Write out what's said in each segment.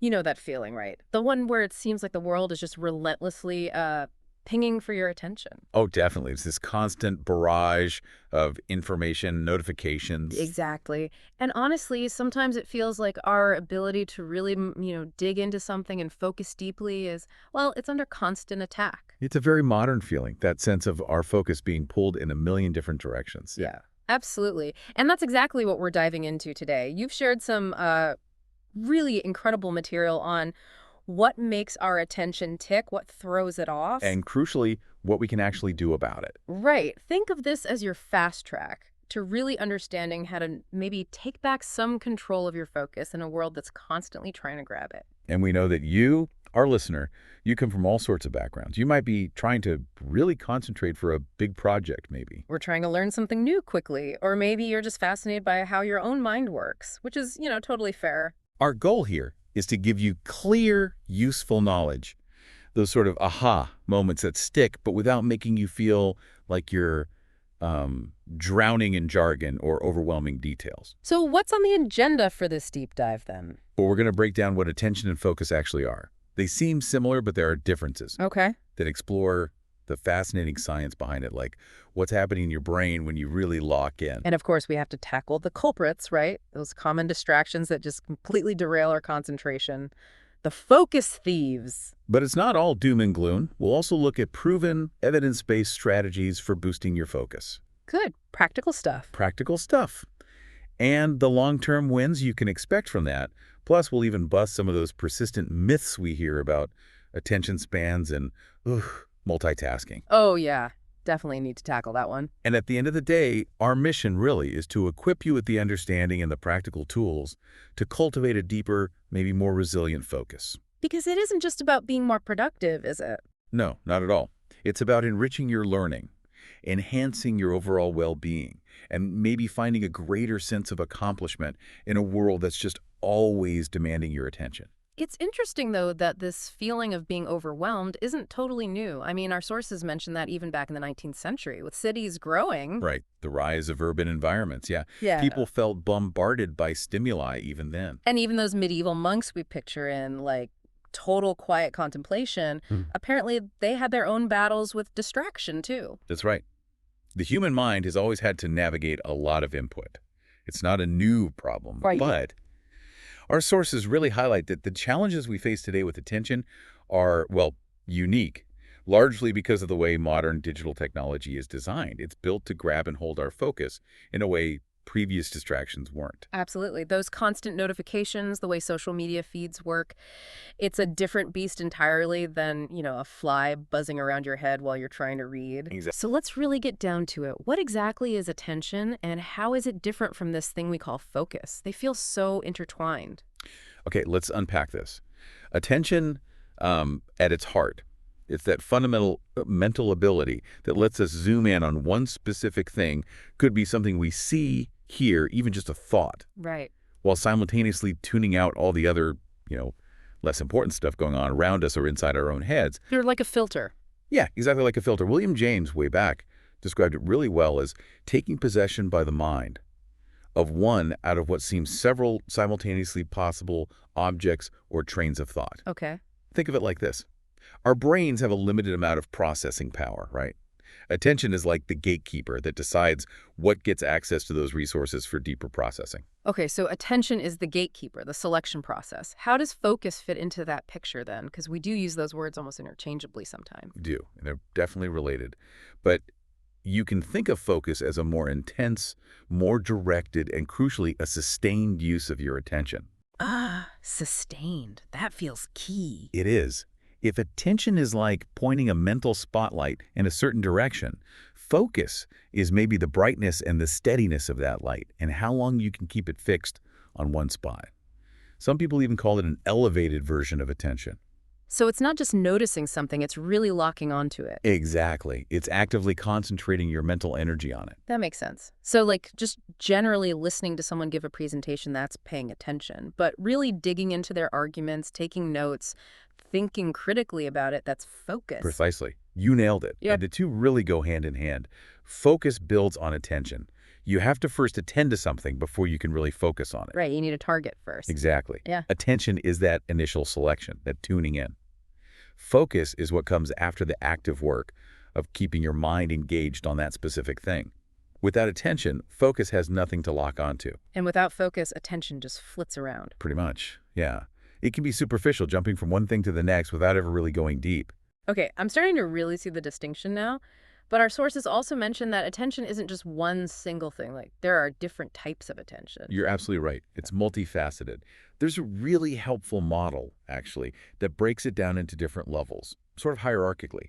You know that feeling, right? The one where it seems like the world is just relentlessly pinging for your attention. Oh, definitely. It's this constant barrage of information, notifications. Exactly. And honestly, sometimes it feels like our ability to really, dig into something and focus deeply is, well, it's under constant attack. It's a very modern feeling, that sense of our focus being pulled in a million different directions. Yeah. Yeah, absolutely. And that's exactly what we're diving into today. You've shared some really incredible material on what makes our attention tick, what throws it off. And crucially, what we can actually do about it. Right. Think of this as your fast track to really understanding how to maybe take back some control of your focus in a world that's constantly trying to grab it. And we know that you, our listener, you come from all sorts of backgrounds. You might be trying to really concentrate for a big project, maybe. We're trying to learn something new quickly, or maybe you're just fascinated by how your own mind works, which is, totally fair. Our goal here is to give you clear, useful knowledge, those sort of aha moments that stick, but without making you feel like you're drowning in jargon or overwhelming details. So what's on the agenda for this deep dive then? But we're going to break down what attention and focus actually are. They seem similar, but there are differences Okay. that explore the fascinating science behind it, like what's happening in your brain when you really lock in. And of course, we have to tackle the culprits, right? Those common distractions that just completely derail our concentration. The focus thieves. But it's not all doom and gloom. We'll also look at proven, evidence-based strategies for boosting your focus. Good. Practical stuff. Practical stuff. And the long-term wins you can expect from that. Plus, we'll even bust some of those persistent myths we hear about attention spans and multitasking. Oh, yeah. Definitely need to tackle that one. And at the end of the day, our mission really is to equip you with the understanding and the practical tools to cultivate a deeper, maybe more resilient focus. Because it isn't just about being more productive, is it? No, not at all. It's about enriching your learning, enhancing your overall well-being, and maybe finding a greater sense of accomplishment in a world that's just always demanding your attention. It's interesting, though, that this feeling of being overwhelmed isn't totally new. I mean, our sources mentioned that even back in the 19th century, with cities growing. Right. The rise of urban environments. Yeah. Yeah. People felt bombarded by stimuli even then. And even those medieval monks we picture in, like, total quiet contemplation, apparently they had their own battles with distraction, too. That's right. The human mind has always had to navigate a lot of input. It's not a new problem, Right. but our sources really highlight that the challenges we face today with attention are, well, unique, largely because of the way modern digital technology is designed. It's built to grab and hold our focus in a way previous distractions weren't. Absolutely. Those constant notifications, the way social media feeds work, it's a different beast entirely than, a fly buzzing around your head while you're trying to read. Exactly. So let's really get down to it. What exactly is attention, and how is it different from this thing we call focus? They feel so intertwined. Okay, let's unpack this. Attention, at its heart, it's that fundamental mental ability that lets us zoom in on one specific thing. Could be something we see, hear, even just a thought, Right. while simultaneously tuning out all the other, less important stuff going on around us or inside our own heads. They're like a filter. Yeah, exactly like a filter. William James, way back, described it really well as taking possession by the mind of one out of what seems several simultaneously possible objects or trains of thought. Okay. Think of it like this. Our brains have a limited amount of processing power, right? Attention is like the gatekeeper that decides what gets access to those resources for deeper processing. Okay, so attention is the gatekeeper, the selection process. How does focus fit into that picture then? Because we do use those words almost interchangeably sometimes. We do, and they're definitely related. But you can think of focus as a more intense, more directed, and crucially, a sustained use of your attention. Ah, sustained. That feels key. It is. If attention is like pointing a mental spotlight in a certain direction, focus is maybe the brightness and the steadiness of that light and how long you can keep it fixed on one spot. Some people even call it an elevated version of attention. So it's not just noticing something, it's really locking onto it. Exactly. It's actively concentrating your mental energy on it. That makes sense. So like just generally listening to someone give a presentation, that's paying attention. But really digging into their arguments, taking notes, thinking critically about it, that's focus. Precisely. You nailed it. Yep. And the two really go hand in hand. Focus builds on attention. You have to first attend to something before you can really focus on it. Right, you need a target first. Exactly. Yeah. Attention is that initial selection, that tuning in. Focus is what comes after the active work of keeping your mind engaged on that specific thing. Without attention, focus has nothing to lock onto. And without focus, attention just flits around. Pretty much, yeah. It can be superficial, jumping from one thing to the next without ever really going deep. Okay, I'm starting to really see the distinction now. But our sources also mention that attention isn't just one single thing. Like, there are different types of attention. You're absolutely right. It's multifaceted. There's a really helpful model, actually, that breaks it down into different levels, sort of hierarchically,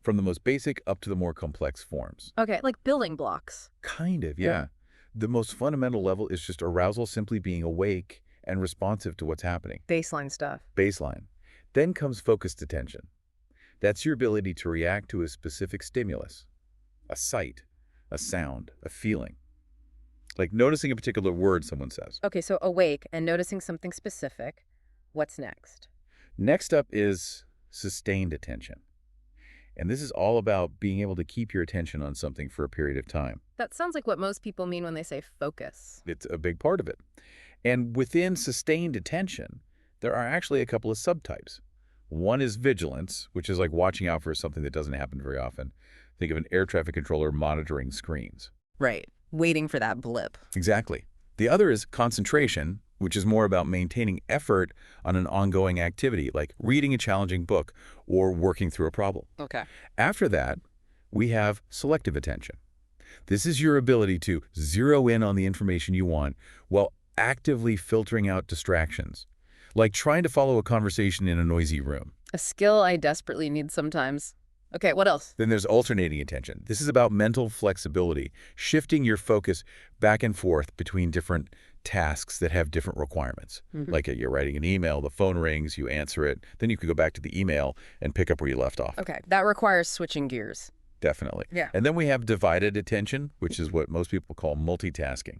from the most basic up to the more complex forms. Okay, like building blocks. Kind of, yeah. The most fundamental level is just arousal, simply being awake and responsive to what's happening. Baseline stuff. Baseline. Then comes focused attention. That's your ability to react to a specific stimulus, a sight, a sound, a feeling. Like noticing a particular word someone says. Okay, so awake and noticing something specific. What's next? Next up is sustained attention. And this is all about being able to keep your attention on something for a period of time. That sounds like what most people mean when they say focus. It's a big part of it. And within sustained attention, there are actually a couple of subtypes. One is vigilance, which is like watching out for something that doesn't happen very often. Think of an air traffic controller monitoring screens. Right. Waiting for that blip. Exactly. The other is concentration, which is more about maintaining effort on an ongoing activity, like reading a challenging book or working through a problem. Okay. After that, we have selective attention. This is your ability to zero in on the information you want while actively filtering out distractions, like trying to follow a conversation in a noisy room. A skill I desperately need sometimes. Okay, what else? Then there's alternating attention. This is about mental flexibility, shifting your focus back and forth between different tasks that have different requirements. Like you're writing an email, the phone rings, you answer it, then you could go back to the email and pick up where you left off. Okay, that requires switching gears. Definitely. Yeah. And then we have divided attention, which is what most people call multitasking.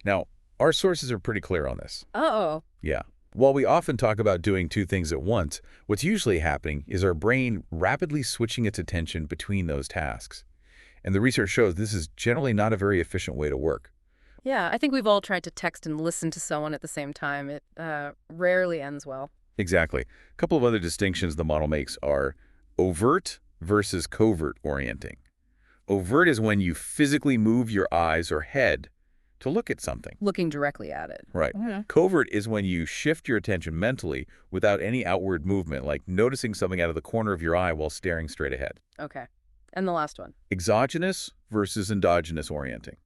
Now, our sources are pretty clear on this. Uh-oh. Yeah. While we often talk about doing two things at once, what's usually happening is our brain rapidly switching its attention between those tasks. And the research shows this is generally not a very efficient way to work. Yeah, I think we've all tried to text and listen to someone at the same time. It rarely ends well. Exactly. A couple of other distinctions the model makes are overt versus covert orienting. Overt is when you physically move your eyes or head to look at something. Looking directly at it. Right. Covert is when you shift your attention mentally without any outward movement, like noticing something out of the corner of your eye while staring straight ahead. Okay. And the last one. Exogenous versus endogenous orienting.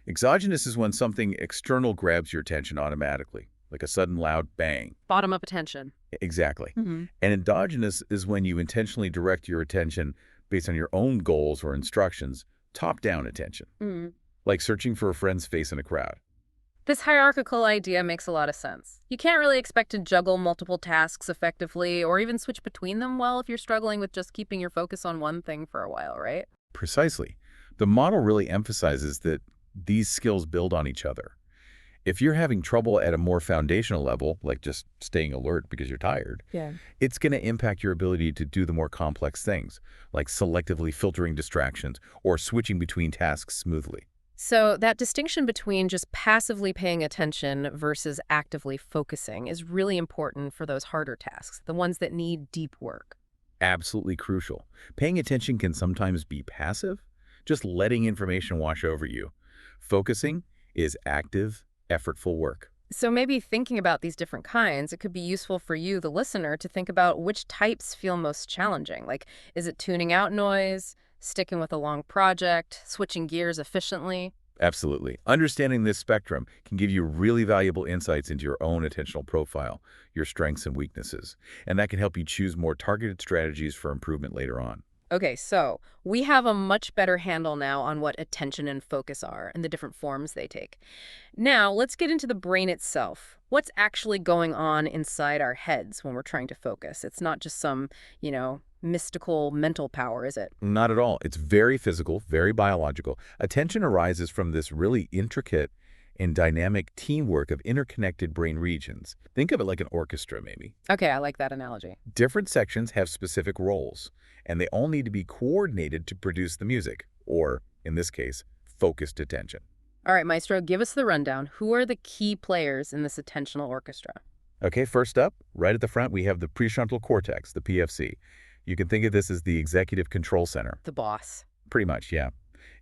Exogenous is when something external grabs your attention automatically, like a sudden loud bang. Bottom-up attention. Exactly. And endogenous is when you intentionally direct your attention based on your own goals or instructions, top-down attention. Like searching for a friend's face in a crowd. This hierarchical idea makes a lot of sense. You can't really expect to juggle multiple tasks effectively or even switch between them well if you're struggling with just keeping your focus on one thing for a while, right? Precisely. The model really emphasizes that these skills build on each other. If you're having trouble at a more foundational level, like just staying alert because you're tired, it's going to impact your ability to do the more complex things, like selectively filtering distractions or switching between tasks smoothly. So that distinction between just passively paying attention versus actively focusing is really important for those harder tasks, the ones that need deep work. Absolutely crucial. Paying attention can sometimes be passive, just letting information wash over you. Focusing is active, effortful work. So maybe thinking about these different kinds, it could be useful for you, the listener, to think about which types feel most challenging. Like, is it tuning out noise, sticking with a long project, switching gears efficiently? Absolutely. Understanding this spectrum can give you really valuable insights into your own attentional profile, your strengths and weaknesses, and that can help you choose more targeted strategies for improvement later on. Okay, so we have a much better handle now on what attention and focus are and the different forms they take. Now, let's get into the brain itself. What's actually going on inside our heads when we're trying to focus? It's not just some, mystical mental power, is it? Not at all. It's very physical, very biological. Attention arises from this really intricate and dynamic teamwork of interconnected brain regions. Think of it like an orchestra, maybe. Okay, I like that analogy. Different sections have specific roles, and they all need to be coordinated to produce the music, or, in this case, focused attention. All right, Maestro, give us the rundown. Who are the key players in this attentional orchestra? Okay, first up, right at the front, we have the prefrontal cortex, the PFC. You can think of this as the executive control center. The boss. Pretty much, yeah.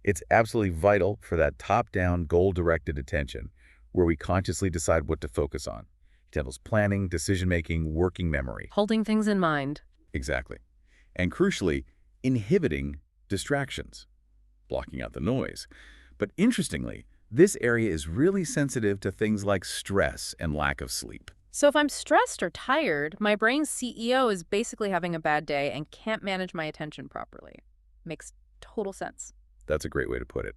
It's absolutely vital for that top-down, goal-directed attention, where we consciously decide what to focus on. It handles planning, decision-making, working memory. Holding things in mind. Exactly. And crucially, inhibiting distractions, blocking out the noise. But interestingly, this area is really sensitive to things like stress and lack of sleep. So if I'm stressed or tired, my brain's CEO is basically having a bad day and can't manage my attention properly. Makes total sense. That's a great way to put it.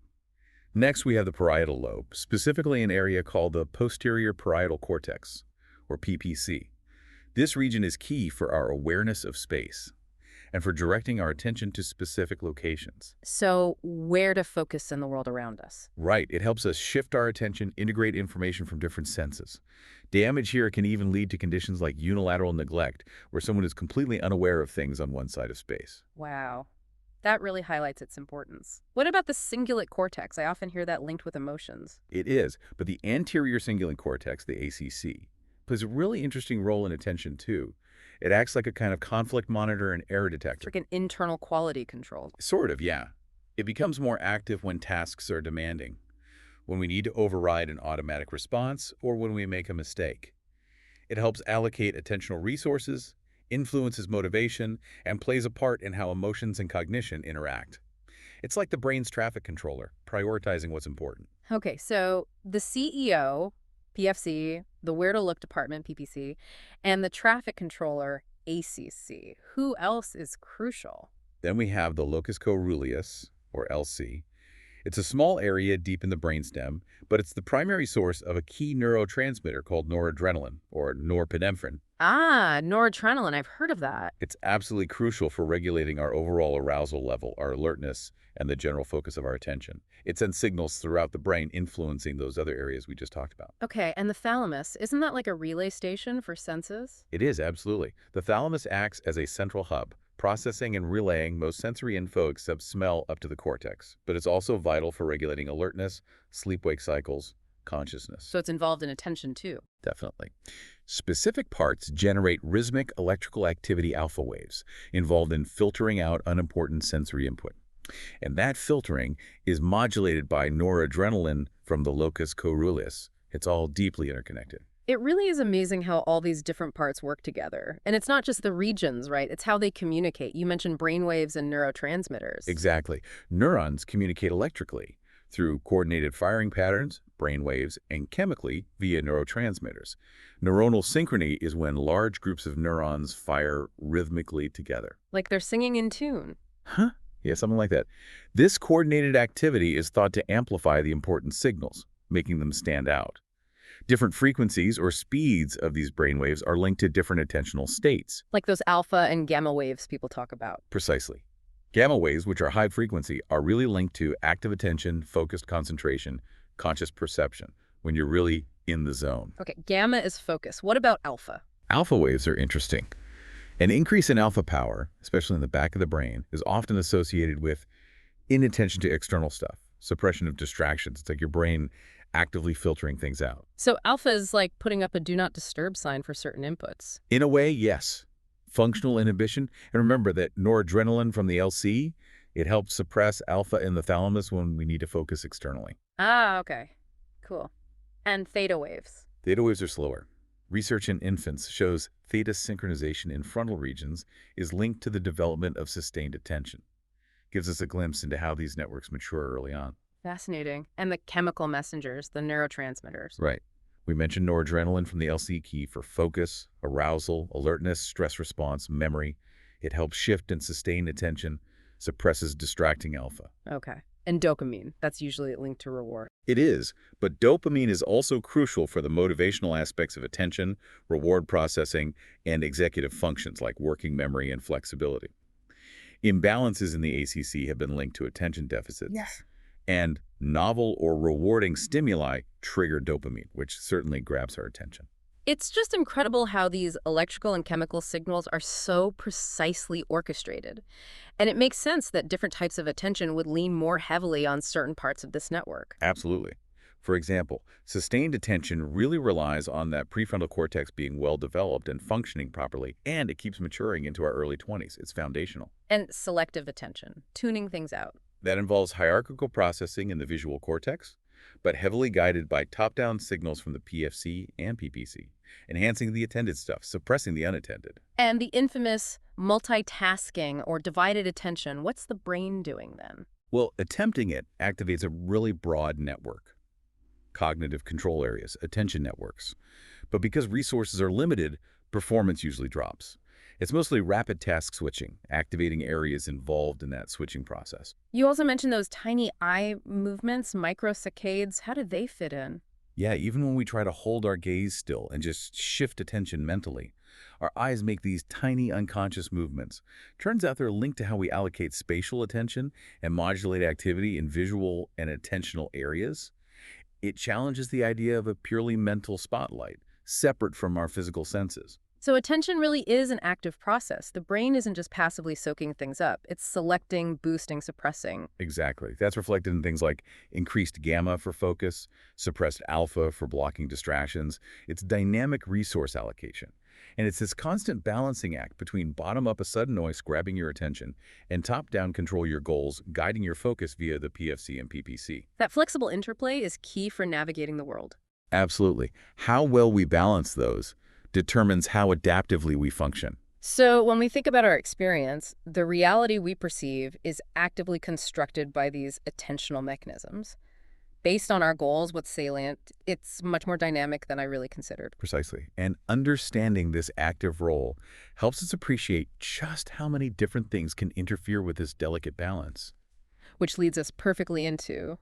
Next, we have the parietal lobe, specifically an area called the posterior parietal cortex, or PPC. This region is key for our awareness of space and for directing our attention to specific locations. So where to focus in the world around us? Right, it helps us shift our attention, integrate information from different senses. Damage here can even lead to conditions like unilateral neglect, where someone is completely unaware of things on one side of space. Wow. That really highlights its importance. What about the cingulate cortex? I often hear that linked with emotions. It is, but the anterior cingulate cortex, the ACC, plays a really interesting role in attention too. It acts like a kind of conflict monitor and error It's detector. like an internal quality control. Sort of, yeah. It becomes more active when tasks are demanding, when we need to override an automatic response, or when we make a mistake. It helps allocate attentional resources, influences motivation, and plays a part in how emotions and cognition interact. It's like the brain's traffic controller, prioritizing what's important. Okay, so the CEO, PFC, the Where to Look department, PPC, and the traffic controller, ACC. Who else is crucial? Then we have the locus coeruleus, or LC. It's a small area deep in the brainstem, but it's the primary source of a key neurotransmitter called noradrenaline, or norepinephrine. Ah, noradrenaline. I've heard of that. It's absolutely crucial for regulating our overall arousal level, our alertness, and the general focus of our attention. It sends signals throughout the brain influencing those other areas we just talked about. Okay, and the thalamus, isn't that like a relay station for senses? It is, absolutely. The thalamus acts as a central hub, processing and relaying most sensory info except smell up to the cortex. But it's also vital for regulating alertness, sleep-wake cycles, consciousness. So it's involved in attention too. Definitely. Specific parts generate rhythmic electrical activity alpha waves involved in filtering out unimportant sensory input. And that filtering is modulated by noradrenaline from the locus coeruleus. It's all deeply interconnected. It really is amazing how all these different parts work together. And it's not just the regions, right? It's how they communicate. You mentioned brainwaves and neurotransmitters. Exactly. Neurons communicate electrically through coordinated firing patterns, brain waves, and chemically via neurotransmitters. Neuronal synchrony is when large groups of neurons fire rhythmically together. Like they're singing in tune. Huh? Yeah, something like that. This coordinated activity is thought to amplify the important signals, making them stand out. Different frequencies or speeds of these brainwaves are linked to different attentional states. Like those alpha and gamma waves people talk about. Precisely. Gamma waves, which are high frequency, are really linked to active attention, focused concentration, conscious perception, when you're really in the zone. Okay, gamma is focus. What about alpha? Alpha waves are interesting. An increase in alpha power, especially in the back of the brain, is often associated with inattention to external stuff, suppression of distractions. It's like your brain actively filtering things out. So alpha is like putting up a do not disturb sign for certain inputs. In a way, yes. Functional inhibition. And remember that noradrenaline from the LC, it helps suppress alpha in the thalamus when we need to focus externally. Ah, okay. Cool. And theta waves. Theta waves are slower. Research in infants shows theta synchronization in frontal regions is linked to the development of sustained attention. Gives us a glimpse into how these networks mature early on. Fascinating. And the chemical messengers, the neurotransmitters. Right. We mentioned noradrenaline from the LC key for focus, arousal, alertness, stress response, memory. It helps shift and sustain attention, suppresses distracting alpha. Okay. And dopamine. That's usually linked to reward. It is, but dopamine is also crucial for the motivational aspects of attention, reward processing, and executive functions like working memory and flexibility. Imbalances in the ACC have been linked to attention deficits. Yes. And novel or rewarding stimuli trigger dopamine, which certainly grabs our attention. It's just incredible how these electrical and chemical signals are so precisely orchestrated. And it makes sense that different types of attention would lean more heavily on certain parts of this network. Absolutely. For example, sustained attention really relies on that prefrontal cortex being well developed and functioning properly, and it keeps maturing into our early 20s. It's foundational. And selective attention, tuning things out. That involves hierarchical processing in the visual cortex, but heavily guided by top-down signals from the PFC and PPC, enhancing the attended stuff, suppressing the unattended. And the infamous multitasking or divided attention, what's the brain doing then? Well, attempting it activates a really broad network. Cognitive control areas, attention networks. But because resources are limited, performance usually drops. It's mostly rapid task switching, activating areas involved in that switching process. You also mentioned those tiny eye movements, microsaccades. How do they fit in? Yeah, even when we try to hold our gaze still and just shift attention mentally, our eyes make these tiny unconscious movements. Turns out they're linked to how we allocate spatial attention and modulate activity in visual and attentional areas. It challenges the idea of a purely mental spotlight, separate from our physical senses. So attention really is an active process. The brain isn't just passively soaking things up. It's selecting, boosting, suppressing. Exactly. That's reflected in things like increased gamma for focus, suppressed alpha for blocking distractions. It's dynamic resource allocation. And it's this constant balancing act between bottom-up a sudden noise grabbing your attention and top-down control your goals, guiding your focus via the PFC and PPC. That flexible interplay is key for navigating the world. Absolutely. How well we balance those determines how adaptively we function. So when we think about our experience, the reality we perceive is actively constructed by these attentional mechanisms. Based on our goals, what's salient, it's much more dynamic than I really considered. Precisely. And understanding this active role helps us appreciate just how many different things can interfere with this delicate balance. Which leads us perfectly into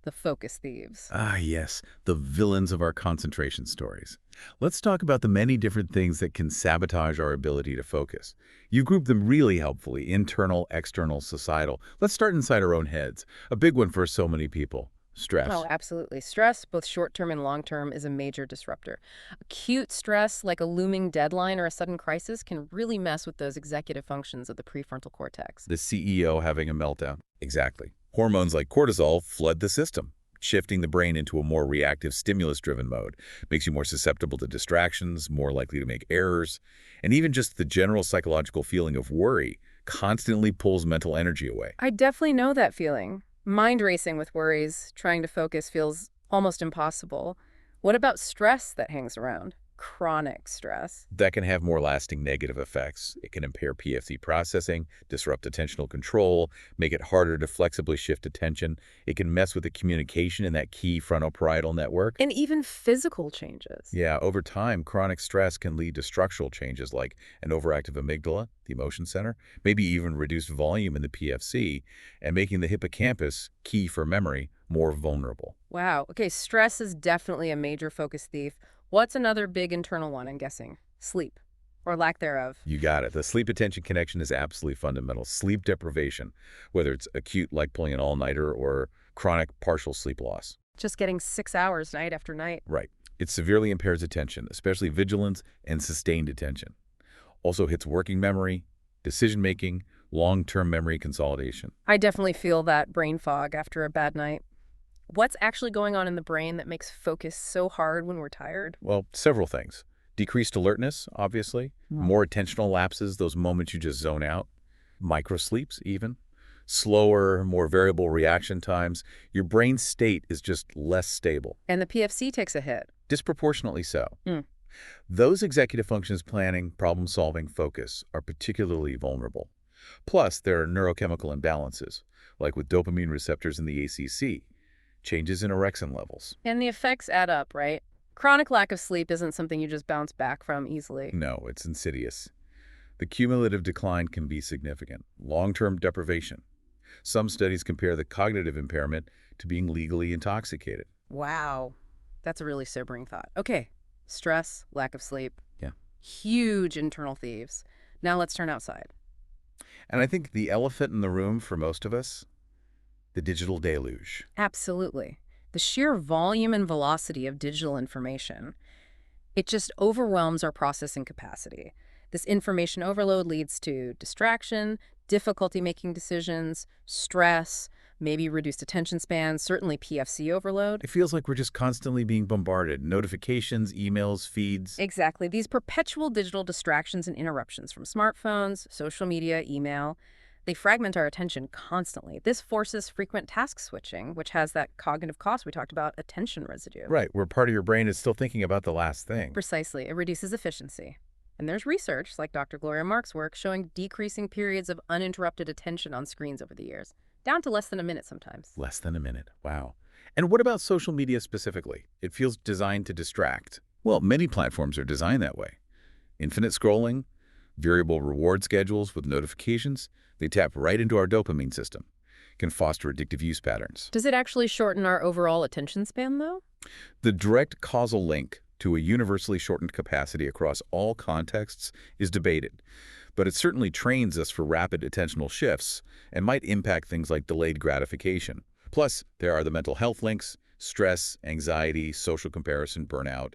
the focus thieves. Ah, yes, the villains of our concentration stories. Let's talk about the many different things that can sabotage our ability to focus. You've grouped them really helpfully: internal, external, societal. Let's start inside our own heads. A big one for so many people: stress. Oh, absolutely. Stress, both short-term and long-term, is a major disruptor. Acute stress, like a looming deadline or a sudden crisis, can really mess with those executive functions of the prefrontal cortex. The CEO having a meltdown. Exactly. Hormones like cortisol flood the system, shifting the brain into a more reactive, stimulus-driven mode. Makes you more susceptible to distractions, more likely to make errors, and even just the general psychological feeling of worry constantly pulls mental energy away. I definitely know that feeling. Mind racing with worries, trying to focus feels almost impossible. What about stress that hangs around? Chronic stress. That can have more lasting negative effects. It can impair PFC processing, disrupt attentional control, make it harder to flexibly shift attention. It can mess with the communication in that key frontoparietal network. And even physical changes. Yeah, over time, chronic stress can lead to structural changes like an overactive amygdala, the emotion center, maybe even reduced volume in the PFC, and making the hippocampus, key for memory, more vulnerable. Wow. Okay, stress is definitely a major focus thief. What's another big internal one, I'm guessing? Sleep, or lack thereof. You got it. The sleep-attention connection is absolutely fundamental. Sleep deprivation, whether it's acute like pulling an all-nighter or chronic partial sleep loss. Just getting 6 hours night after night. Right. It severely impairs attention, especially vigilance and sustained attention. Also hits working memory, decision-making, long-term memory consolidation. I definitely feel that brain fog after a bad night. What's actually going on in the brain that makes focus so hard when we're tired? Well, several things. Decreased alertness, obviously. More attentional lapses, those moments you just zone out. Microsleeps, even. Slower, more variable reaction times. Your brain state is just less stable. And the PFC takes a hit. Disproportionately so. Mm. Those executive functions, planning, problem-solving, focus, are particularly vulnerable. Plus, there are neurochemical imbalances, like with dopamine receptors in the ACC, changes in orexin levels. And the effects add up, right? Chronic lack of sleep isn't something you just bounce back from easily. No, it's insidious. The cumulative decline can be significant. Long-term deprivation. Some studies compare the cognitive impairment to being legally intoxicated. Wow. That's a really sobering thought. Okay. Stress, lack of sleep. Yeah. Huge internal thieves. Now let's turn outside. And I think the elephant in the room for most of us, the digital deluge. Absolutely. The sheer volume and velocity of digital information, it just overwhelms our processing capacity. This information overload leads to distraction, difficulty making decisions, stress, Maybe reduced attention spans, certainly PFC overload. It feels like we're just constantly being bombarded. Notifications, emails, feeds. Exactly. These perpetual digital distractions and interruptions from smartphones, social media, email, they fragment our attention constantly. This forces frequent task switching, which has that cognitive cost we talked about, attention residue. Right, where part of your brain is still thinking about the last thing. Precisely. It reduces efficiency. And there's research, like Dr. Gloria Mark's work, showing decreasing periods of uninterrupted attention on screens over the years, down to less than a minute sometimes. Less than a minute. Wow. And what about social media specifically? It feels designed to distract. Well, many platforms are designed that way. Infinite scrolling, variable reward schedules with notifications, they tap right into our dopamine system, can foster addictive use patterns. Does it actually shorten our overall attention span, though? The direct causal link to a universally shortened capacity across all contexts is debated, but it certainly trains us for rapid attentional shifts and might impact things like delayed gratification. Plus, there are the mental health links, stress, anxiety, social comparison, burnout,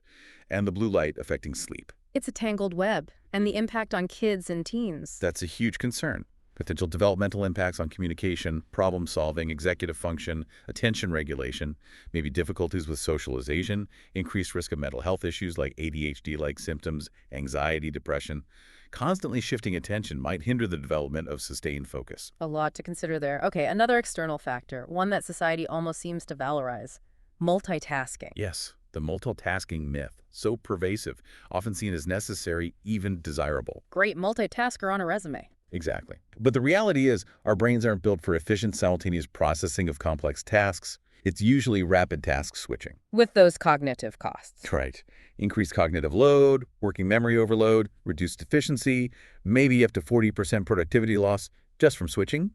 and the blue light affecting sleep. It's a tangled web, and the impact on kids and teens. That's a huge concern. Potential developmental impacts on communication, problem solving, executive function, attention regulation, maybe difficulties with socialization, increased risk of mental health issues like ADHD-like symptoms, anxiety, depression. Constantly shifting attention might hinder the development of sustained focus. A lot to consider there. Okay, another external factor, one that society almost seems to valorize, multitasking. Yes, the multitasking myth, so pervasive, often seen as necessary, even desirable. Great multitasker on a resume. Exactly. But the reality is, our brains aren't built for efficient simultaneous processing of complex tasks. It's usually rapid task switching. With those cognitive costs. Right. Increased cognitive load, working memory overload, reduced efficiency, maybe up to 40% productivity loss just from switching,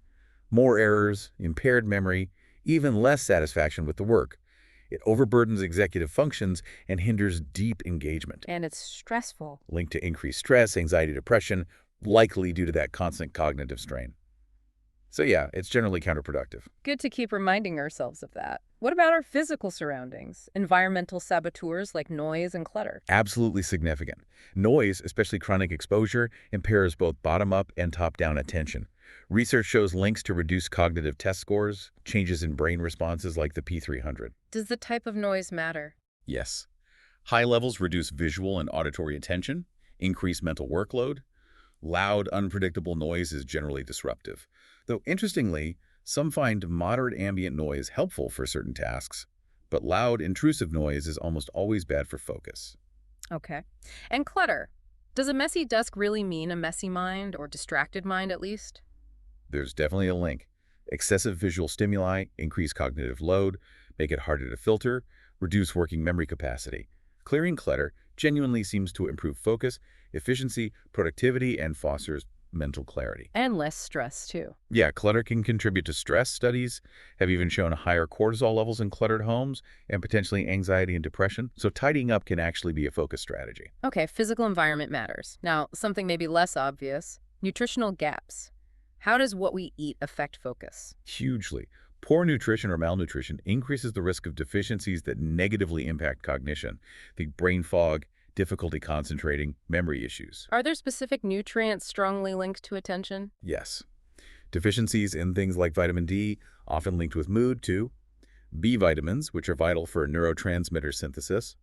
more errors, impaired memory, even less satisfaction with the work. It overburdens executive functions and hinders deep engagement. And it's stressful. Linked to increased stress, anxiety, depression, likely due to that constant cognitive strain. So yeah, it's generally counterproductive. Good to keep reminding ourselves of that. What about our physical surroundings? Environmental saboteurs like noise and clutter. Absolutely significant. Noise, especially chronic exposure, impairs both bottom-up and top-down attention. Research shows links to reduced cognitive test scores, changes in brain responses like the P300. Does the type of noise matter? Yes. High levels reduce visual and auditory attention, increase mental workload. Loud, unpredictable noise is generally disruptive. Though interestingly, some find moderate ambient noise helpful for certain tasks, but loud, intrusive noise is almost always bad for focus. Okay. And clutter. Does a messy desk really mean a messy mind, or distracted mind at least? There's definitely a link. Excessive visual stimuli increase cognitive load, make it harder to filter, reduce working memory capacity. Clearing clutter genuinely seems to improve focus, efficiency, productivity, and fosters mental clarity. And less stress, too. Yeah, clutter can contribute to stress. Studies have even shown higher cortisol levels in cluttered homes and potentially anxiety and depression. So tidying up can actually be a focus strategy. Okay, physical environment matters. Now, something maybe less obvious, nutritional gaps. How does what we eat affect focus? Hugely. Poor nutrition or malnutrition increases the risk of deficiencies that negatively impact cognition. Think brain fog, difficulty concentrating, memory issues. Are there specific nutrients strongly linked to attention? Yes. Deficiencies in things like vitamin D, often linked with mood, too. B vitamins, which are vital for neurotransmitter synthesis.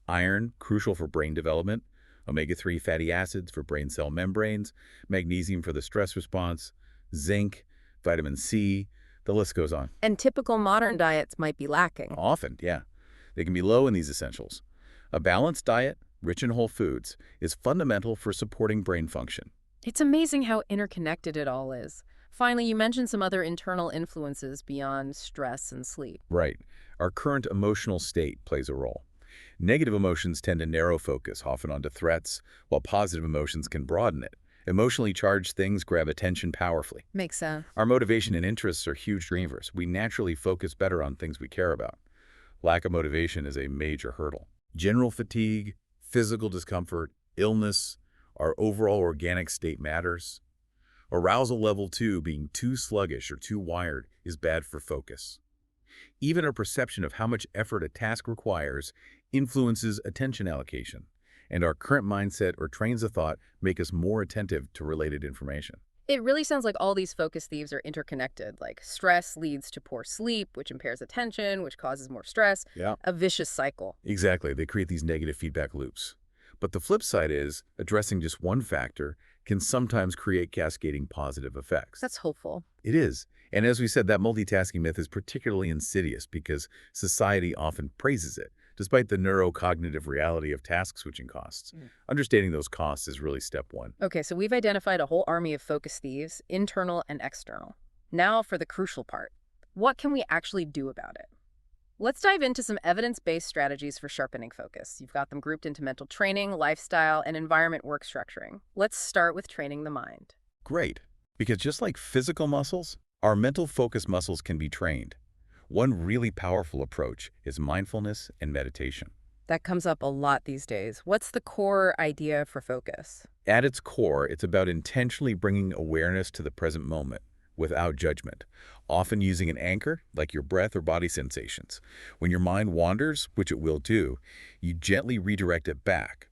Iron, crucial for brain development. Omega-3 fatty acids for brain cell membranes. Magnesium for the stress response. Zinc, vitamin C, the list goes on. And typical modern diets might be lacking. Often, yeah. They can be low in these essentials. A balanced diet, rich in whole foods, is fundamental for supporting brain function. It's amazing how interconnected it all is. Finally, you mentioned some other internal influences beyond stress and sleep. Right. Our current emotional state plays a role. Negative emotions tend to narrow focus, often onto threats, while positive emotions can broaden it. Emotionally charged things grab attention powerfully. Makes sense. Our motivation and interests are huge drivers. We naturally focus better on things we care about. Lack of motivation is a major hurdle. General fatigue, physical discomfort, illness, our overall organic state matters. Arousal level 2, being too sluggish or too wired, is bad for focus. Even our perception of how much effort a task requires influences attention allocation, and our current mindset or trains of thought make us more attentive to related information. It really sounds like all these focus thieves are interconnected. Like stress leads to poor sleep, which impairs attention, which causes more stress. Yeah. A vicious cycle. Exactly. They create these negative feedback loops. But the flip side is addressing just one factor can sometimes create cascading positive effects. That's hopeful. It is. And as we said, that multitasking myth is particularly insidious because society often praises it, despite the neurocognitive reality of task switching costs. Understanding those costs is really step one. Okay, so we've identified a whole army of focus thieves, internal and external. Now for the crucial part. What can we actually do about it? Let's dive into some evidence-based strategies for sharpening focus. You've got them grouped into mental training, lifestyle, and environment work structuring. Let's start with training the mind. Great. Because just like physical muscles, our mental focus muscles can be trained. One really powerful approach is mindfulness and meditation. That comes up a lot these days. What's the core idea for focus? At its core, it's about intentionally bringing awareness to the present moment without judgment, often using an anchor like your breath or body sensations. When your mind wanders, which it will do, you gently redirect it back.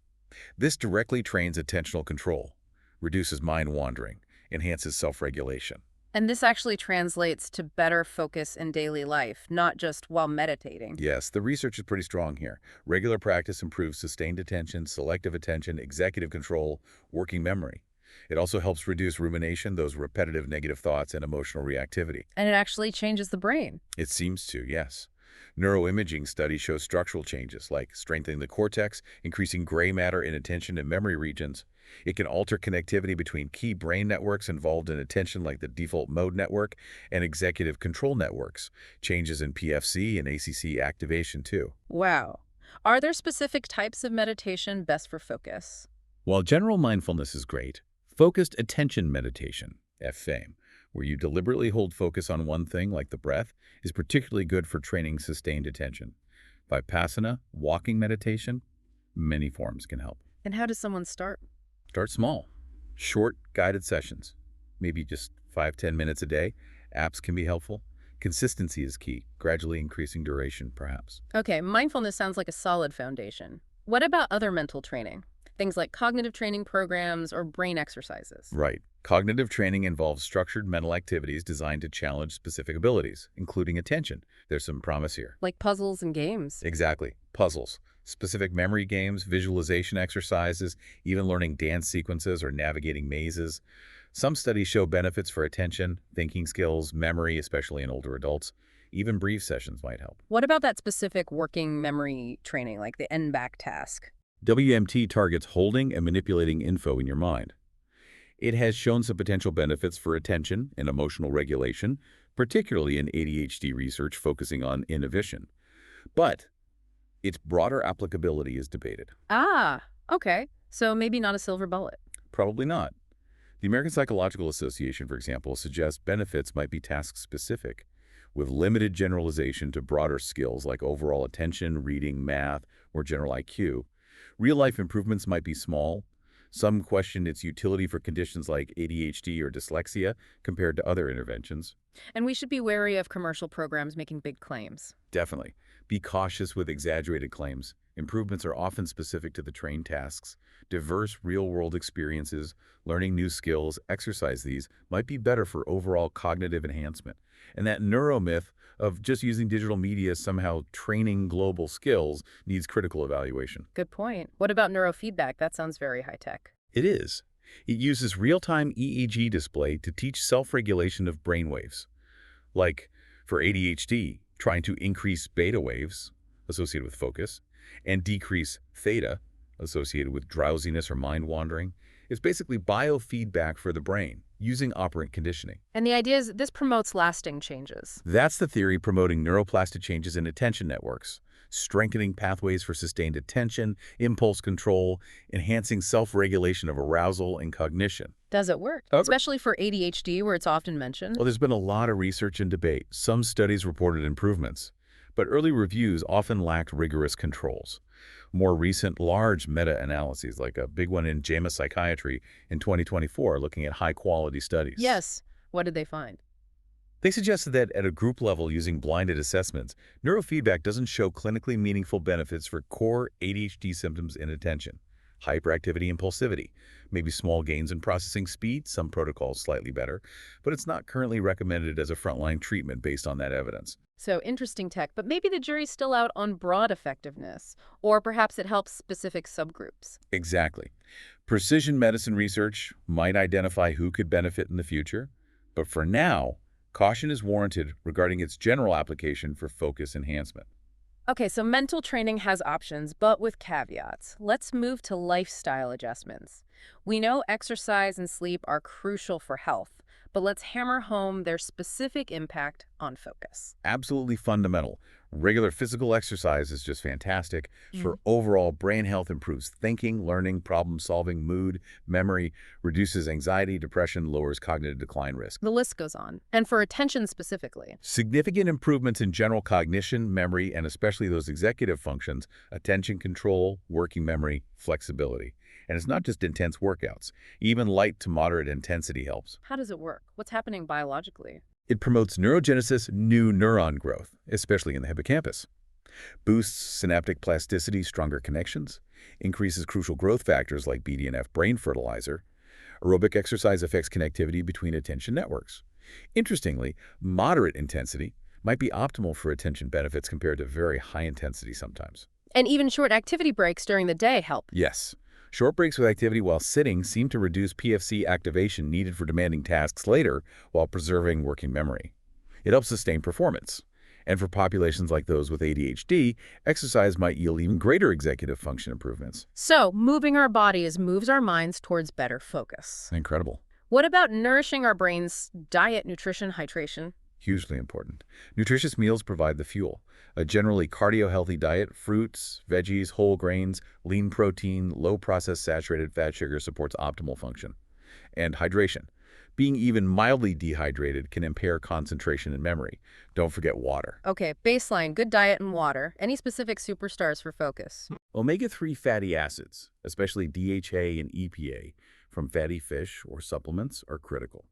This directly trains attentional control, reduces mind wandering, enhances self-regulation. And this actually translates to better focus in daily life, not just while meditating. Yes, the research is pretty strong here. Regular practice improves sustained attention, selective attention, executive control, working memory. It also helps reduce rumination, those repetitive negative thoughts, and emotional reactivity. And it actually changes the brain. It seems to, yes. Neuroimaging studies show structural changes like strengthening the cortex, increasing gray matter in attention and memory regions. It can alter connectivity between key brain networks involved in attention like the default mode network and executive control networks, changes in PFC and ACC activation too. Wow. Are there specific types of meditation best for focus? While general mindfulness is great, focused attention meditation, FAME, where you deliberately hold focus on one thing like the breath, is particularly good for training sustained attention. Vipassana, walking meditation, many forms can help. And how does someone start? Start small. Short, guided sessions. Maybe just 5–10 minutes a day. Apps can be helpful. Consistency is key, gradually increasing duration, perhaps. Okay, mindfulness sounds like a solid foundation. What about other mental training? Things like cognitive training programs or brain exercises. Right. Cognitive training involves structured mental activities designed to challenge specific abilities, including attention. There's some promise here. Like puzzles and games. Exactly. Puzzles, specific memory games, visualization exercises, even learning dance sequences or navigating mazes. Some studies show benefits for attention, thinking skills, memory, especially in older adults. Even brief sessions might help. What about that specific working memory training, like the N-back task? WMT targets holding and manipulating info in your mind. It has shown some potential benefits for attention and emotional regulation, particularly in ADHD research focusing on inhibition. But its broader applicability is debated. Ah, okay. So maybe not a silver bullet. Probably not. The American Psychological Association, for example, suggests benefits might be task-specific, with limited generalization to broader skills like overall attention, reading, math, or general IQ. Real-life improvements might be small. Some question its utility for conditions like ADHD or dyslexia compared to other interventions. And we should be wary of commercial programs making big claims. Definitely. Be cautious with exaggerated claims. Improvements are often specific to the trained tasks. Diverse real-world experiences, learning new skills, exercise these might be better for overall cognitive enhancement. And that neuromyth of just using digital media somehow training global skills needs critical evaluation. Good point. What about neurofeedback? That sounds very high-tech. It is. It uses real-time EEG display to teach self-regulation of brainwaves. Like, for ADHD, trying to increase beta waves, associated with focus, and decrease theta, associated with drowsiness or mind wandering. It's basically biofeedback for the brain, using operant conditioning. And the idea is this promotes lasting changes. That's the theory promoting neuroplastic changes in attention networks, strengthening pathways for sustained attention, impulse control, enhancing self-regulation of arousal and cognition. Does it work? Especially for ADHD, where it's often mentioned. Well, there's been a lot of research and debate. Some studies reported improvements, but early reviews often lacked rigorous controls. More recent large meta-analyses, like a big one in JAMA Psychiatry in 2024, looking at high-quality studies. Yes. What did they find? They suggested that at a group level using blinded assessments, neurofeedback doesn't show clinically meaningful benefits for core ADHD symptoms in attention. hyperactivity, impulsivity. Maybe small gains in processing speed, some protocols slightly better, but it's not currently recommended as a frontline treatment based on that evidence. So interesting tech, but maybe the jury's still out on broad effectiveness, or perhaps it helps specific subgroups. Exactly. Precision medicine research might identify who could benefit in the future, but for now, caution is warranted regarding its general application for focus enhancement. Okay, so mental training has options, but with caveats. Let's move to lifestyle adjustments. We know exercise and sleep are crucial for health, but let's hammer home their specific impact on focus. Absolutely fundamental. Regular physical exercise is just fantastic Mm. for overall brain health, improves thinking, learning, problem solving, mood, memory, reduces anxiety, depression, lowers cognitive decline risk. The list goes on. And for attention specifically. Significant improvements in general cognition, memory, and especially those executive functions, attention control, working memory, flexibility. And it's not just intense workouts. Even light to moderate intensity helps. How does it work? What's happening biologically? It promotes neurogenesis, new neuron growth, especially in the hippocampus. Boosts synaptic plasticity, stronger connections. Increases crucial growth factors like BDNF brain fertilizer. Aerobic exercise affects connectivity between attention networks. Interestingly, moderate intensity might be optimal for attention benefits compared to very high intensity sometimes. And even short activity breaks during the day help. Yes, short breaks with activity while sitting seem to reduce PFC activation needed for demanding tasks later while preserving working memory. It helps sustain performance. And for populations like those with ADHD, exercise might yield even greater executive function improvements. So, moving our bodies moves our minds towards better focus. Incredible. What about nourishing our brains? Diet, nutrition, hydration? Hugely important. Nutritious meals provide the fuel. A generally cardio-healthy diet, fruits, veggies, whole grains, lean protein, low-processed saturated fat sugar supports optimal function. And hydration. Being even mildly dehydrated can impair concentration and memory. Don't forget water. Okay, baseline, good diet and water. Any specific superstars for focus? Omega-3 fatty acids, especially DHA and EPA, from fatty fish or supplements are critical.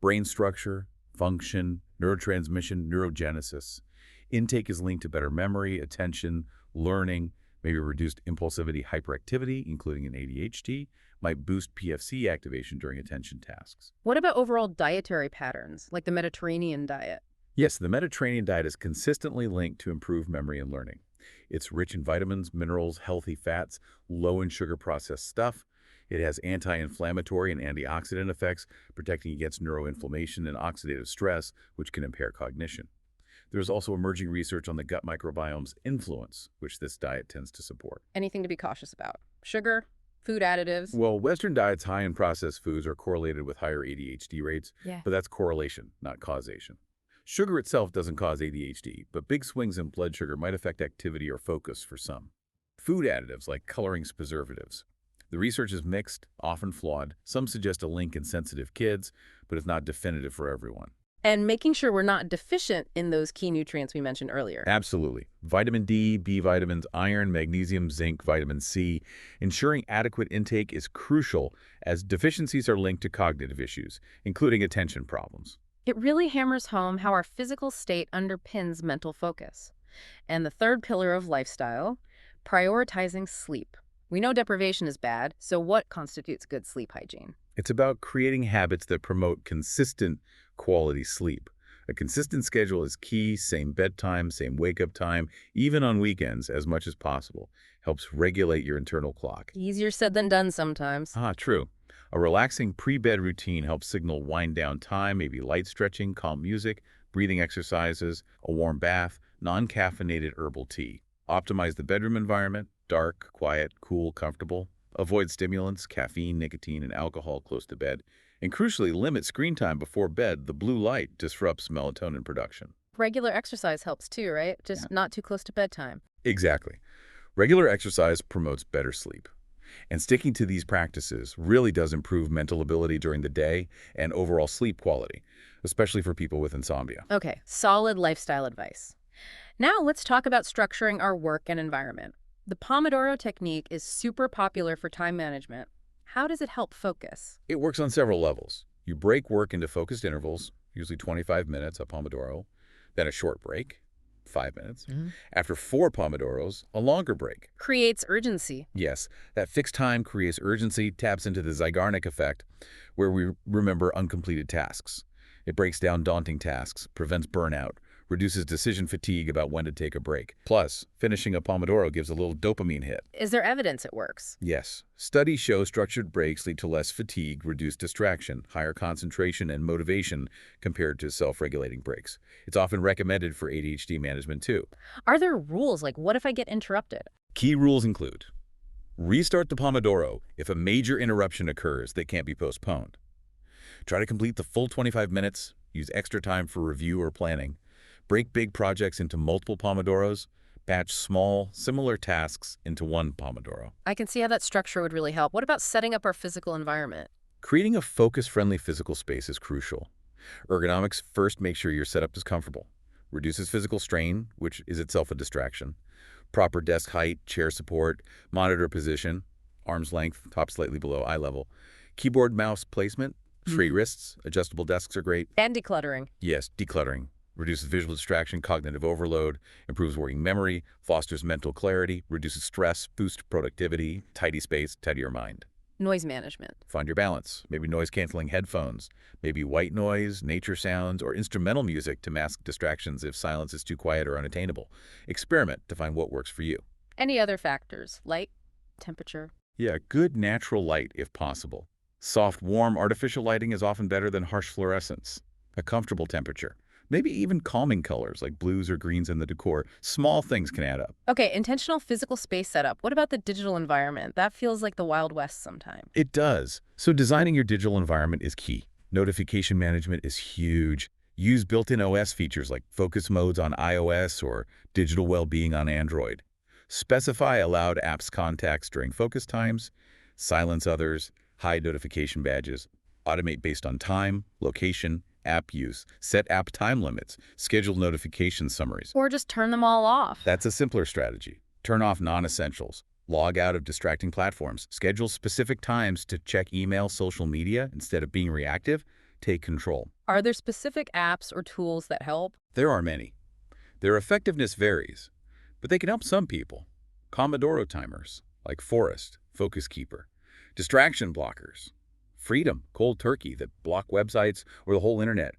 Brain structure, function, neurotransmission, neurogenesis. Intake is linked to better memory, attention, learning, maybe reduced impulsivity, hyperactivity, including in ADHD, might boost PFC activation during attention tasks. What about overall dietary patterns, like the Mediterranean diet? Yes, the Mediterranean diet is consistently linked to improved memory and learning. It's rich in vitamins, minerals, healthy fats, low in sugar processed stuff. It has anti-inflammatory and antioxidant effects, protecting against neuroinflammation and oxidative stress, which can impair cognition. There's also emerging research on the gut microbiome's influence, which this diet tends to support. Anything to be cautious about? Sugar? Food additives? Well, Western diets high in processed foods are correlated with higher ADHD rates, Yeah. but that's correlation, not causation. Sugar itself doesn't cause ADHD, but big swings in blood sugar might affect activity or focus for some. Food additives like colorings, preservatives. The research is mixed, often flawed. Some suggest a link in sensitive kids, but it's not definitive for everyone. And making sure we're not deficient in those key nutrients we mentioned earlier. Absolutely. Vitamin D, B vitamins, iron, magnesium, zinc, vitamin C. Ensuring adequate intake is crucial as deficiencies are linked to cognitive issues, including attention problems. It really hammers home how our physical state underpins mental focus. And the third pillar of lifestyle, prioritizing sleep. We know deprivation is bad, so what constitutes good sleep hygiene? It's about creating habits that promote consistent quality sleep. A consistent schedule is key, same bedtime, same wake-up time, even on weekends as much as possible. Helps regulate your internal clock. Easier said than done sometimes. True. A relaxing pre-bed routine helps signal wind-down time, maybe light stretching, calm music, breathing exercises, a warm bath, non-caffeinated herbal tea. Optimize the bedroom environment, dark, quiet, cool, comfortable. Avoid stimulants, caffeine, nicotine, and alcohol close to bed. And crucially, limit screen time before bed. The blue light disrupts melatonin production. Regular exercise helps too, right? Just not too close to bedtime. Exactly. Regular exercise promotes better sleep. And sticking to these practices really does improve mental ability during the day and overall sleep quality, especially for people with insomnia. Okay, solid lifestyle advice. Now let's talk about structuring our work and environment. The Pomodoro technique is super popular for time management. How does it help focus? It works on several levels. You break work into focused intervals, usually 25 minutes, a Pomodoro, then a short break, 5 minutes. Mhm. After 4 Pomodoros, a longer break. Creates urgency. Yes, that fixed time creates urgency, taps into the Zeigarnik effect, where we remember uncompleted tasks. It breaks down daunting tasks, prevents burnout, reduces decision fatigue about when to take a break. Plus, finishing a Pomodoro gives a little dopamine hit. Is there evidence it works? Yes, studies show structured breaks lead to less fatigue, reduced distraction, higher concentration, and motivation compared to self-regulating breaks. It's often recommended for ADHD management too. Are there rules like what if I get interrupted? Key rules include: restart the Pomodoro if a major interruption occurs that can't be postponed. Try to complete the full 25 minutes, use extra time for review or planning. Break big projects into multiple Pomodoros. Batch small, similar tasks into one Pomodoro. I can see how that structure would really help. What about setting up our physical environment? Creating a focus-friendly physical space is crucial. Ergonomics first make sure your setup is comfortable. Reduces physical strain, which is itself a distraction. Proper desk height, chair support, monitor position, arm's length, top slightly below eye level. Keyboard mouse placement, straight wrists, adjustable desks are great. And decluttering. Yes, decluttering. Reduces visual distraction, cognitive overload, improves working memory, fosters mental clarity, reduces stress, boosts productivity, tidy space, tidier mind. Noise management. Find your balance. Maybe noise-canceling headphones, maybe white noise, nature sounds, or instrumental music to mask distractions if silence is too quiet or unattainable. Experiment to find what works for you. Any other factors? Light? Temperature? Yeah, good natural light if possible. Soft, warm, artificial lighting is often better than harsh fluorescence. A comfortable temperature. Maybe even calming colors like blues or greens in the decor. Small things can add up. Okay, intentional physical space setup. What about the digital environment? That feels like the Wild West sometimes. It does. So designing your digital environment is key. Notification management is huge. Use built-in OS features like focus modes on iOS or digital well-being on Android. Specify allowed apps contacts during focus times. Silence others. Hide notification badges. Automate based on time, location, app use. Set app time limits. Schedule notification summaries. Or just turn them all off. That's a simpler strategy. Turn off non-essentials. Log out of distracting platforms. Schedule specific times to check email, social media. Instead of being reactive, take control. Are there specific apps or tools that help? There are many. Their effectiveness varies, but they can help some people. Pomodoro timers, like Forest, Focus Keeper. Distraction blockers. Freedom, cold turkey that block websites or the whole internet.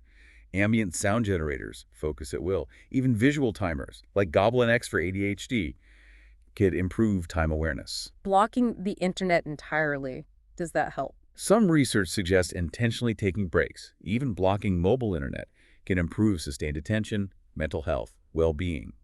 Ambient sound generators, focus at will. Even visual timers, like Goblin X for ADHD, can improve time awareness. Blocking the internet entirely. Does that help? Some research suggests intentionally taking breaks, even blocking mobile internet, can improve sustained attention, mental health, well-being.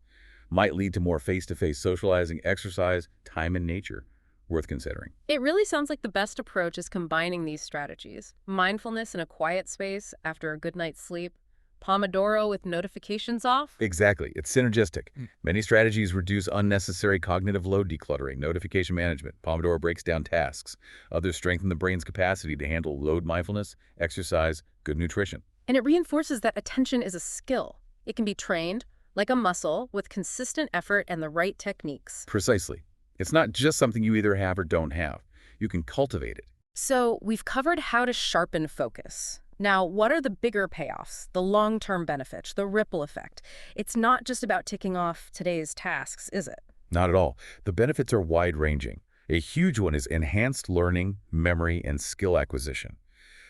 Might lead to more face-to-face socializing, exercise, time in nature. Worth considering. It really sounds like the best approach is combining these strategies. Mindfulness in a quiet space after a good night's sleep. Pomodoro with notifications off. Exactly. It's synergistic. Many strategies reduce unnecessary cognitive load decluttering, notification management. Pomodoro breaks down tasks. Others strengthen the brain's capacity to handle load mindfulness, exercise, good nutrition. And it reinforces that attention is a skill. It can be trained, like a muscle, with consistent effort and the right techniques. Precisely. It's not just something you either have or don't have. You can cultivate it. So we've covered how to sharpen focus. Now, what are the bigger payoffs, the long-term benefits, the ripple effect? It's not just about ticking off today's tasks, is it? Not at all. The benefits are wide-ranging. A huge one is enhanced learning, memory, and skill acquisition.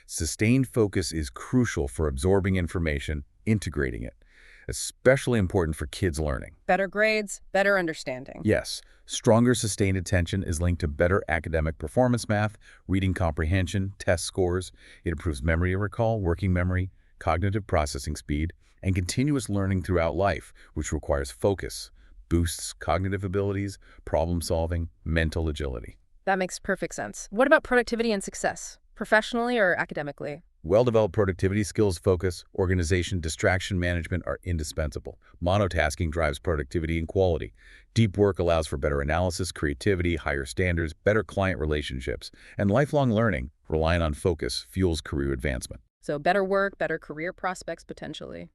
Sustained focus is crucial for absorbing information, integrating it. Especially important for kids learning. Better grades, better understanding. Yes, stronger sustained attention is linked to better academic performance math, reading comprehension, test scores. It improves memory recall, working memory, cognitive processing speed, and continuous learning throughout life, which requires focus, boosts cognitive abilities, problem solving, mental agility. That makes perfect sense. What about productivity and success, professionally or academically? Well-developed productivity skills, focus, organization, distraction management are indispensable. Monotasking drives productivity and quality. Deep work allows for better analysis, creativity, higher standards, better client relationships, and lifelong learning, relying on focus, fuels career advancement. So better work, better career prospects potentially.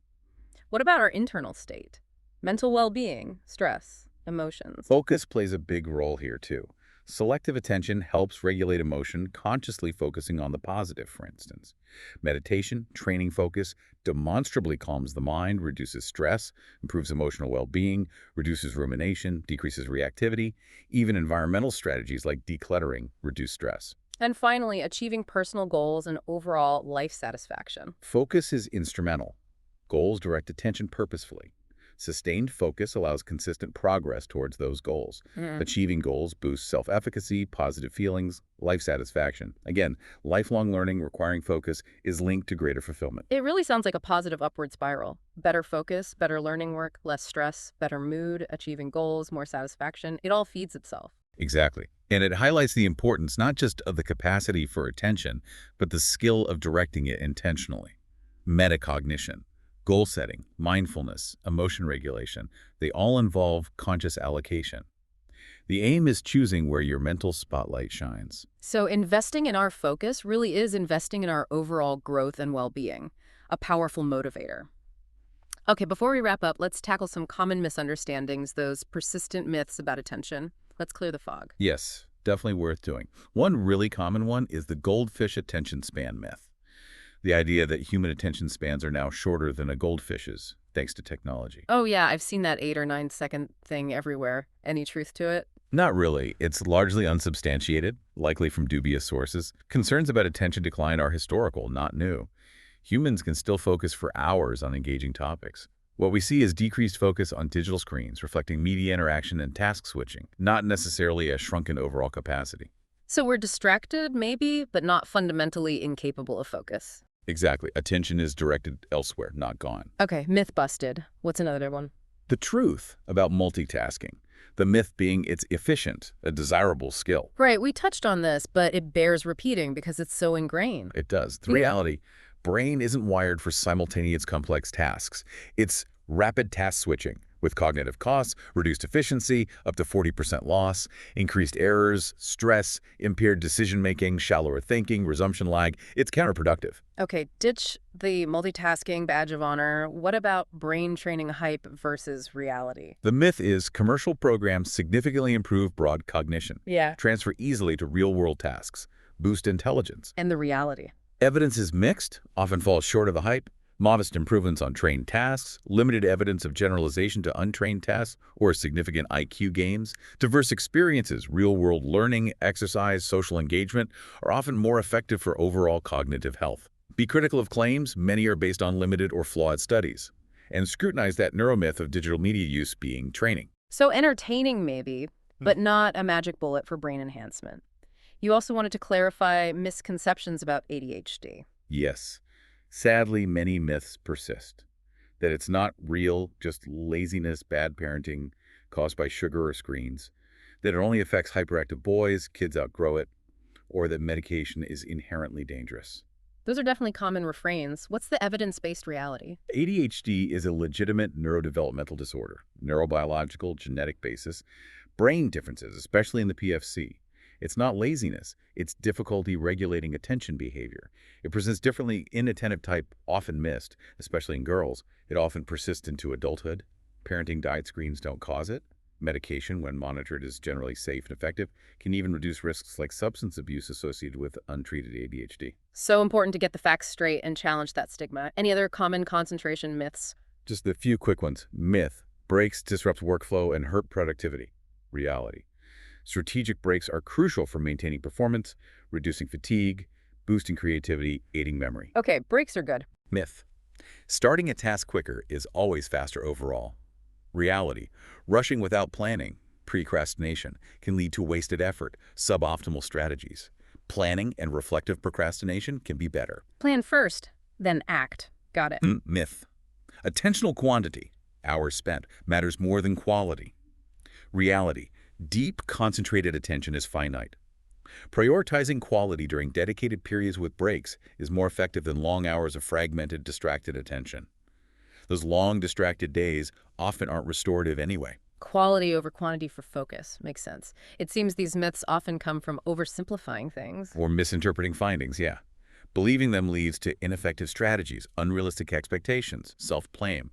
What about our internal state? Mental well-being, stress, emotions. Focus plays a big role here too. Selective attention helps regulate emotion, consciously focusing on the positive, for instance. Meditation, training focus, demonstrably calms the mind, reduces stress, improves emotional well-being, reduces rumination, decreases reactivity. Even environmental strategies like decluttering reduce stress. And finally, achieving personal goals and overall life satisfaction. Focus is instrumental. Goals direct attention purposefully. Sustained focus allows consistent progress towards those goals. Mm. Achieving goals boosts self-efficacy, positive feelings, life satisfaction. Again, lifelong learning requiring focus is linked to greater fulfillment. It really sounds like a positive upward spiral. Better focus, better learning work, less stress, better mood, achieving goals, more satisfaction. It all feeds itself. Exactly. And it highlights the importance not just of the capacity for attention, but the skill of directing it intentionally. Metacognition, goal setting, mindfulness, emotion regulation, they all involve conscious allocation. The aim is choosing where your mental spotlight shines. So investing in our focus really is investing in our overall growth and well-being, a powerful motivator. Okay, before we wrap up, let's tackle some common misunderstandings, those persistent myths about attention. Let's clear the fog. Yes, definitely worth doing. One really common one is the goldfish attention span myth. The idea that human attention spans are now shorter than a goldfish's, thanks to technology. Oh yeah, I've seen that 8 or 9 second thing everywhere. Any truth to it? Not really. It's largely unsubstantiated, likely from dubious sources. Concerns about attention decline are historical, not new. Humans can still focus for hours on engaging topics. What we see is decreased focus on digital screens, reflecting media interaction and task switching, not necessarily a shrunken overall capacity. So we're distracted, maybe, but not fundamentally incapable of focus. Exactly. Attention is directed elsewhere, not gone. Okay, myth busted. What's another one? The truth about multitasking, the myth being it's efficient, a desirable skill. Right, we touched on this, but it bears repeating because it's so ingrained. It does. The Yeah. reality, brain isn't wired for simultaneous complex tasks. It's rapid task switching with cognitive costs, reduced efficiency, up to 40% loss, increased errors, stress, impaired decision-making, shallower thinking, resumption lag. It's counterproductive. Okay, ditch the multitasking badge of honor. What about brain training hype versus reality? The myth is commercial programs significantly improve broad cognition, Yeah. transfer easily to real-world tasks, boost intelligence. And the reality. Evidence is mixed, often falls short of the hype. Modest improvements on trained tasks, limited evidence of generalization to untrained tasks, or significant IQ gains. Diverse experiences, real-world learning, exercise, social engagement are often more effective for overall cognitive health. Be critical of claims, many are based on limited or flawed studies. And scrutinize that neuromyth of digital media use being training. So entertaining, maybe, but not a magic bullet for brain enhancement. You also wanted to clarify misconceptions about ADHD. Yes. Sadly, many myths persist. That it's not real, just laziness, bad parenting caused by sugar or screens. That it only affects hyperactive boys, kids outgrow it, or that medication is inherently dangerous. Those are definitely common refrains. What's the evidence-based reality? ADHD is a legitimate neurodevelopmental disorder, neurobiological, genetic basis, brain differences, especially in the PFC. It's not laziness, it's difficulty regulating attention behavior. It presents differently. Inattentive type, often missed, especially in girls. It often persists into adulthood. Parenting diet screens don't cause it. Medication, when monitored, is generally safe and effective, can even reduce risks like substance abuse associated with untreated ADHD. So important to get the facts straight and challenge that stigma. Any other common concentration myths? Just a few quick ones. Myth, breaks disrupt workflow and hurt productivity. Reality. Strategic breaks are crucial for maintaining performance, reducing fatigue, boosting creativity, aiding memory. Okay, breaks are good. Myth. Starting a task quicker is always faster overall. Reality. Rushing without planning, procrastination, can lead to wasted effort, suboptimal strategies. Planning and reflective procrastination can be better. Plan first, then act. Got it. Myth. Attentional quantity, hours spent, matters more than quality. Reality. Deep, concentrated attention is finite. Prioritizing quality during dedicated periods with breaks is more effective than long hours of fragmented, distracted attention. Those long, distracted days often aren't restorative anyway. Quality over quantity for focus. Makes sense. It seems these myths often come from oversimplifying things. Or misinterpreting findings, yeah. Believing them leads to ineffective strategies, unrealistic expectations, self-blame,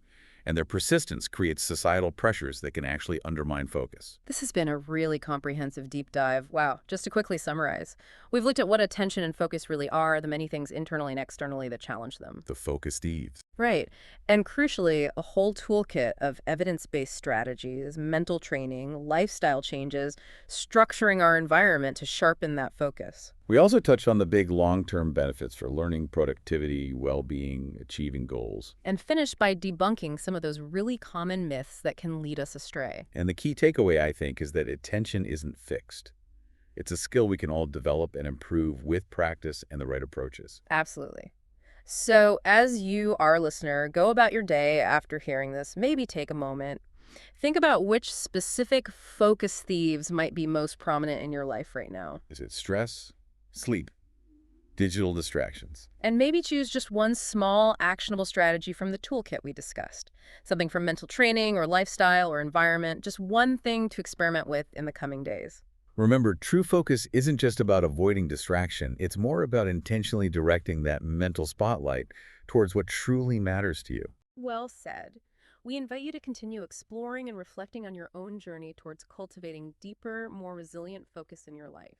and their persistence creates societal pressures that can actually undermine focus. This has been a really comprehensive deep dive. Wow. Just to quickly summarize, we've looked at what attention and focus really are, the many things internally and externally that challenge them. The focus thieves. Right. And crucially, a whole toolkit of evidence-based strategies, mental training, lifestyle changes, structuring our environment to sharpen that focus. We also touched on the big long-term benefits for learning, productivity, well-being, achieving goals. And finished by debunking some of those really common myths that can lead us astray. And the key takeaway, I think, is that attention isn't fixed. It's a skill we can all develop and improve with practice and the right approaches. Absolutely. So, as you, our listener, go about your day after hearing this, maybe take a moment. Think about which specific focus thieves might be most prominent in your life right now. Is it stress, sleep, digital distractions? And maybe choose just one small, actionable strategy from the toolkit we discussed. Something from mental training or lifestyle or environment, just one thing to experiment with in the coming days. Remember, true focus isn't just about avoiding distraction. It's more about intentionally directing that mental spotlight towards what truly matters to you. Well said. We invite you to continue exploring and reflecting on your own journey towards cultivating deeper, more resilient focus in your life.